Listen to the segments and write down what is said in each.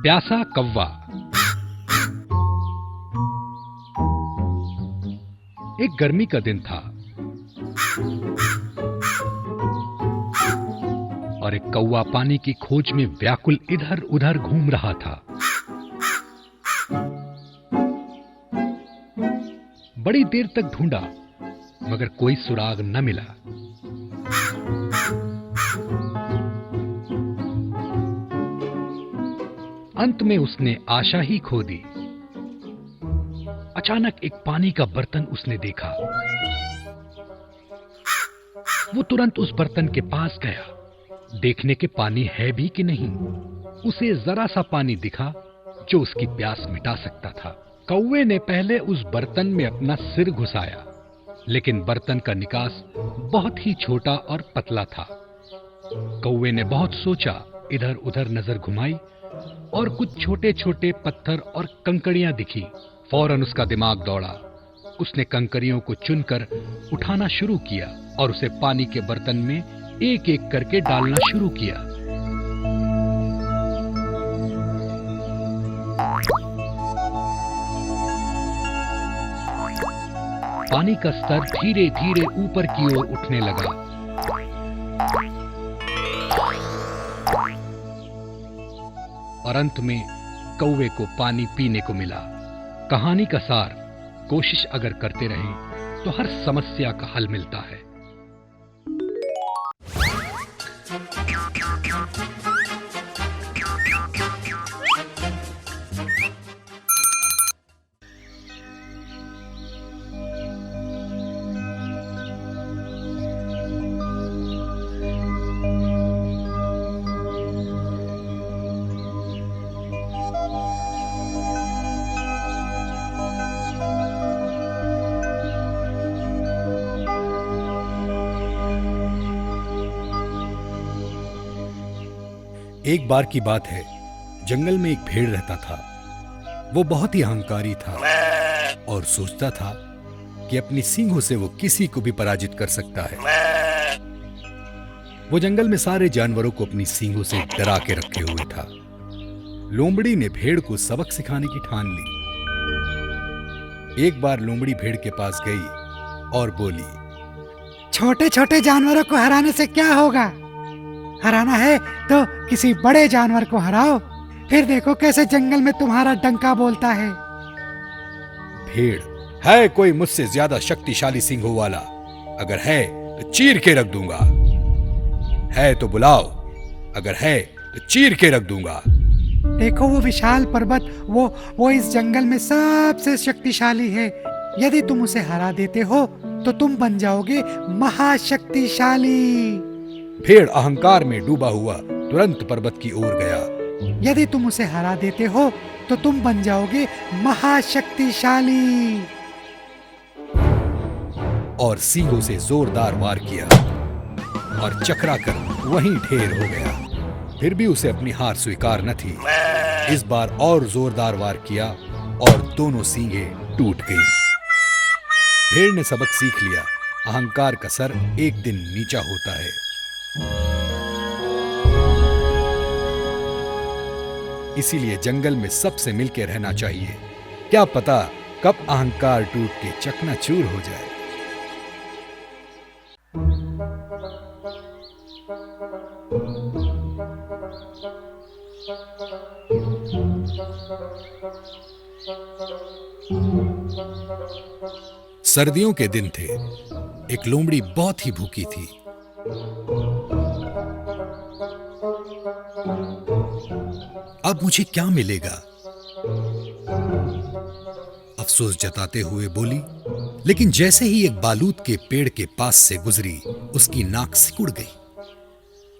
प्यासा कौवा। एक गर्मी का दिन था और एक कौवा पानी की खोज में व्याकुल इधर उधर घूम रहा था। बड़ी देर तक ढूंढा मगर कोई सुराग न मिला। अंत में उसने आशा ही खो दी। अचानक एक पानी का बर्तन उसने देखा। वो तुरंत उस बर्तन के पास गया, देखने के पानी है भी कि नहीं। उसे जरा सा पानी दिखा जो उसकी प्यास मिटा सकता था। कौवे ने पहले उस बर्तन में अपना सिर घुसाया, लेकिन बर्तन का निकास बहुत ही छोटा और पतला था। कौवे ने बहुत सोचा, इधर उधर नजर घुमाई और कुछ छोटे छोटे पत्थर और कंकड़ियां दिखी। फौरन उसका दिमाग दौड़ा। उसने कंकड़ियों को चुनकर उठाना शुरू किया और उसे पानी के बर्तन में एक एक करके डालना शुरू किया। पानी का स्तर धीरे धीरे ऊपर की ओर उठने लगा। और अंत में कौवे को पानी पीने को मिला। कहानी का सार, कोशिश अगर करते रहें तो हर समस्या का हल मिलता है। एक बार की बात है, जंगल में एक भेड़ रहता था। वो बहुत ही अहंकारी था और सोचता था कि अपनी सींगों से वो किसी को भी पराजित कर सकता है। वो जंगल में सारे जानवरों को अपनी सींगों से डरा के रखे हुए था। लोमड़ी ने भेड़ को सबक सिखाने की ठान ली। एक बार लोमड़ी भेड़ के पास गई और बोली, छोटे छोटे जानवरों को हराने से क्या होगा? हराना है तो किसी बड़े जानवर को हराओ, फिर देखो कैसे जंगल में तुम्हारा डंका बोलता है। भेड़, है कोई मुझसे ज्यादा शक्तिशाली सींगों वाला? अगर है तो चीर के रख दूंगा। है तो बुलाओ, अगर है तो चीर के रख दूंगा। देखो वो विशाल पर्वत, वो इस जंगल में सबसे शक्तिशाली है। यदि तुम उसे हरा देते हो तो तुम बन जाओगे महाशक्तिशाली। भेड़ अहंकार में डूबा हुआ तुरंत पर्वत की ओर गया। यदि तुम उसे हरा देते हो तो तुम बन जाओगे महाशक्तिशाली। और सींगों से जोरदार वार किया और चकरा कर वहीं ढेर हो गया। फिर भी उसे अपनी हार स्वीकार न थी। इस बार और जोरदार वार किया और दोनों सींगें टूट गईं। भेड़ ने सबक सीख लिया, अहंकार का सर एक दिन नीचा होता है। इसीलिए जंगल में सबसे मिलकर रहना चाहिए। क्या पता कब अहंकार टूट के चकनाचूर हो जाए। सर्दियों के दिन थे। एक लोमड़ी बहुत ही भूखी थी। अब मुझे क्या मिलेगा? अफसोस जताते हुए बोली। लेकिन जैसे ही एक बालूत के पेड़ के पास से गुजरी, उसकी नाक सिकुड़ गई।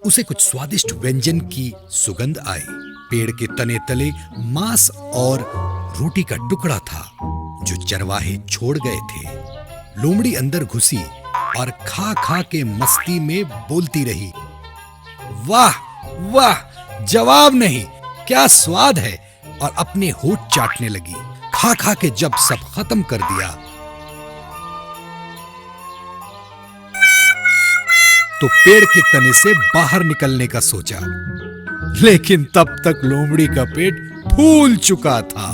उसे कुछ स्वादिष्ट व्यंजन की सुगंध आई। पेड़ के तने तले मांस और रोटी का टुकड़ा था जो चरवाहे छोड़ गए थे। लोमड़ी अंदर घुसी और खा खा के मस्ती में बोलती रही, वाह वाह, जवाब नहीं, क्या स्वाद है। और अपने होठ चाटने लगी। खा खा के जब सब खत्म कर दिया तो पेड़ के तने से बाहर निकलने का सोचा, लेकिन तब तक लोमड़ी का पेट फूल चुका था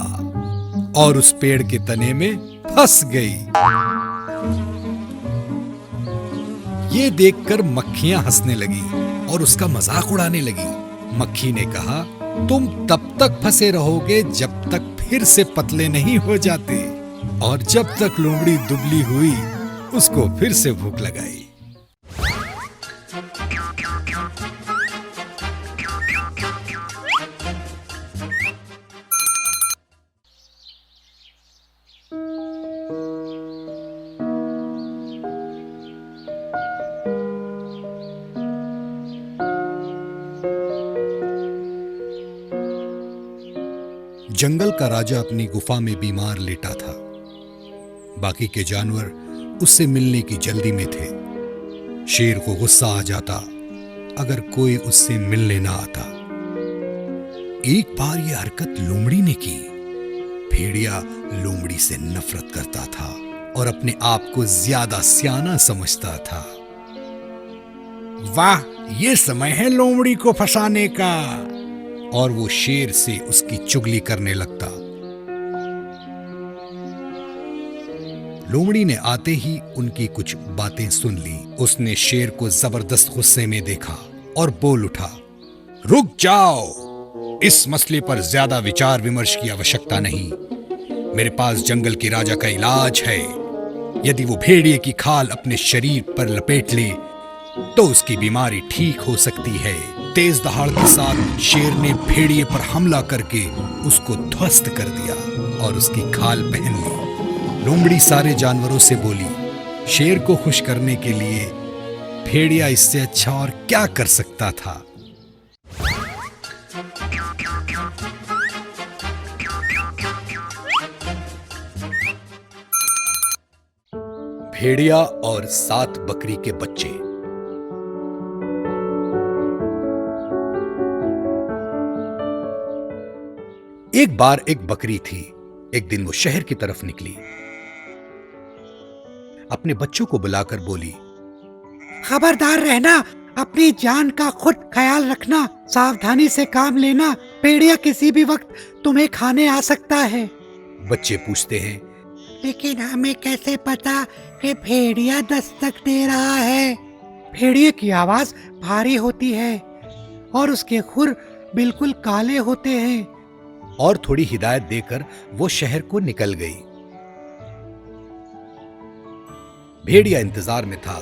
और उस पेड़ के तने में फंस गई। ये देखकर मक्खियां हंसने लगी और उसका मजाक उड़ाने लगी। मक्खी ने कहा, तुम तब तक फंसे रहोगे जब तक फिर से पतले नहीं हो जाते, और जब तक लोमड़ी दुबली हुई उसको फिर से भूख लगाई। जंगल का राजा अपनी गुफा में बीमार लेटा था। बाकी के जानवर उससे मिलने की जल्दी में थे। शेर को गुस्सा आ जाता अगर कोई उससे मिलने ना आता। एक बार यह हरकत लोमड़ी ने की। भेड़िया लोमड़ी से नफरत करता था और अपने आप को ज्यादा सियाना समझता था। वाह, ये समय है लोमड़ी को फंसाने का, और वो शेर से उसकी चुगली करने लगता। लोमड़ी ने आते ही उनकी कुछ बातें सुन ली। उसने शेर को जबरदस्त गुस्से में देखा और बोल उठा, रुक जाओ, इस मसले पर ज्यादा विचार विमर्श की आवश्यकता नहीं। मेरे पास जंगल के राजा का इलाज है। यदि वो भेड़िए की खाल अपने शरीर पर लपेट ले तो उसकी बीमारी ठीक हो सकती है। तेज दहाड़ के साथ शेर ने भेड़िए पर हमला करके उसको ध्वस्त कर दिया और उसकी खाल पहन ली। लोमड़ी सारे जानवरों से बोली, शेर को खुश करने के लिए भेड़िया इससे अच्छा और क्या कर सकता था। भेड़िया और 7 बकरी के बच्चे। एक बार एक बकरी थी। एक दिन वो शहर की तरफ निकली। अपने बच्चों को बुलाकर बोली, खबरदार रहना, अपनी जान का खुद ख्याल रखना, सावधानी से काम लेना, भेड़िया किसी भी वक्त तुम्हें खाने आ सकता है। बच्चे पूछते हैं, लेकिन हमें कैसे पता कि भेड़िया दस्तक दे रहा है? भेड़िए की आवाज भारी होती है और उसके खुर बिल्कुल काले होते हैं। और थोड़ी हिदायत देकर वो शहर को निकल गई। भेड़िया इंतजार में था।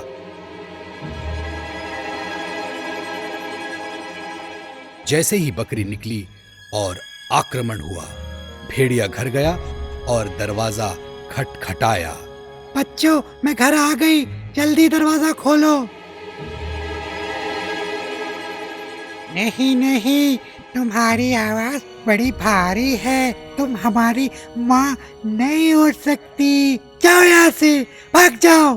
जैसे ही बकरी निकली और आक्रमण हुआ, भेड़िया घर गया और दरवाजा खटखटाया। बच्चों, मैं घर आ गई, जल्दी दरवाजा खोलो। नहीं नहीं, तुम्हारी आवाज बड़ी भारी है, तुम हमारी माँ नहीं हो सकती, जाओ यहाँ से, भाग जाओ।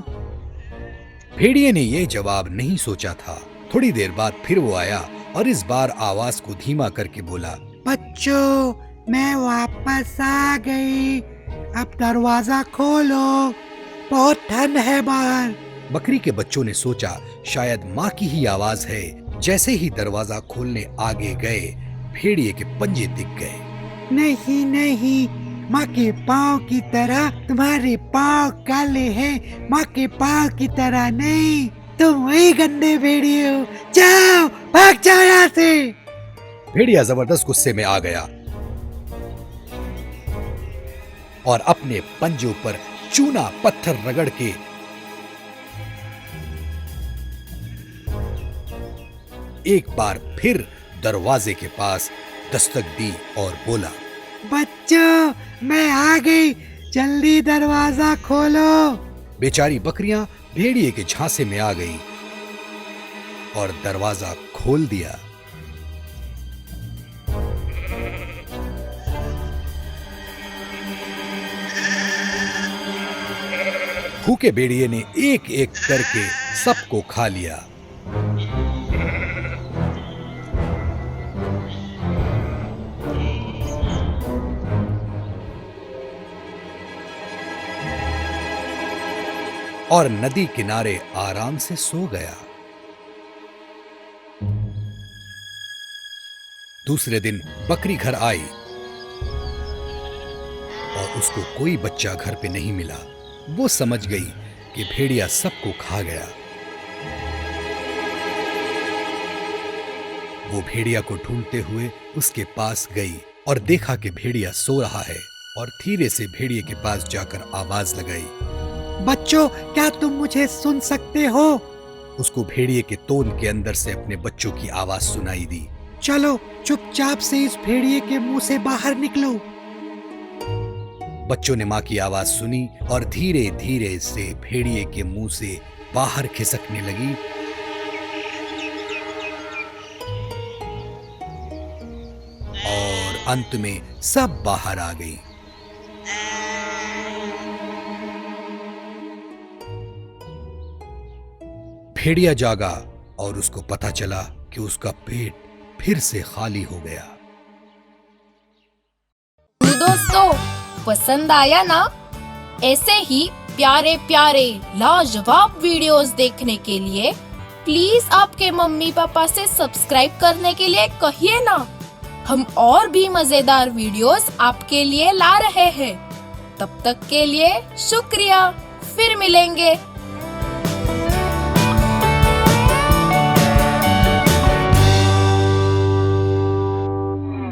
भेड़िए ने यह जवाब नहीं सोचा था। थोड़ी देर बाद फिर वो आया और इस बार आवाज को धीमा करके बोला, बच्चों, मैं वापस आ गई, अब दरवाजा खोलो, बहुत ठंड है बाहर। बकरी के बच्चों ने सोचा शायद माँ की ही आवाज है। जैसे ही दरवाजा खोलने आगे गए, भेड़िए के पंजे दिख गए। नहीं नहीं, माँ के पाँव की तरह तुम्हारे पाँव काले हैं, माँ के पाँव की तरह नहीं, तुम वही गंदे भेड़िए हो, जाओ, भाग जाओ यहाँ से। भेड़िया जबरदस्त गुस्से में आ गया और अपने पंजों पर चूना पत्थर रगड़ के एक बार फिर दरवाजे के पास दस्तक दी और बोला, बच्चों, मैं आ गई, जल्दी दरवाजा खोलो। बेचारी बकरियां भेड़िए के झांसे में आ गई और दरवाजा खोल दिया। भूखे भेड़िए ने एक एक करके सबको खा लिया। और नदी किनारे आराम से सो गया। दूसरे दिन बकरी घर आई उसको कोई बच्चा घर पे नहीं मिला। वो समझ गई कि भेड़िया सबको खा गया। वो भेड़िया को ढूंढते हुए उसके पास गई और देखा कि भेड़िया सो रहा है और धीरे से भेड़िए के पास जाकर आवाज लगाई। बच्चों, क्या तुम मुझे सुन सकते हो? उसको भेड़िए के तोन के अंदर से अपने बच्चों की आवाज सुनाई दी। चलो चुपचाप से इस भेड़िए के मुंह से बाहर निकलो। बच्चों ने माँ की आवाज सुनी और धीरे धीरे से भेड़िए के मुंह से बाहर खिसकने लगी। और अंत में सब बाहर आ गई। भेड़िया जागा और उसको पता चला कि उसका पेट फिर से खाली हो गया। दोस्तों, पसंद आया ना? ऐसे ही प्यारे प्यारे लाजवाब वीडियोस देखने के लिए प्लीज आपके मम्मी पापा से सब्सक्राइब करने के लिए कहिए ना। हम और भी मजेदार वीडियोस आपके लिए ला रहे हैं। तब तक के लिए शुक्रिया। फिर मिलेंगे।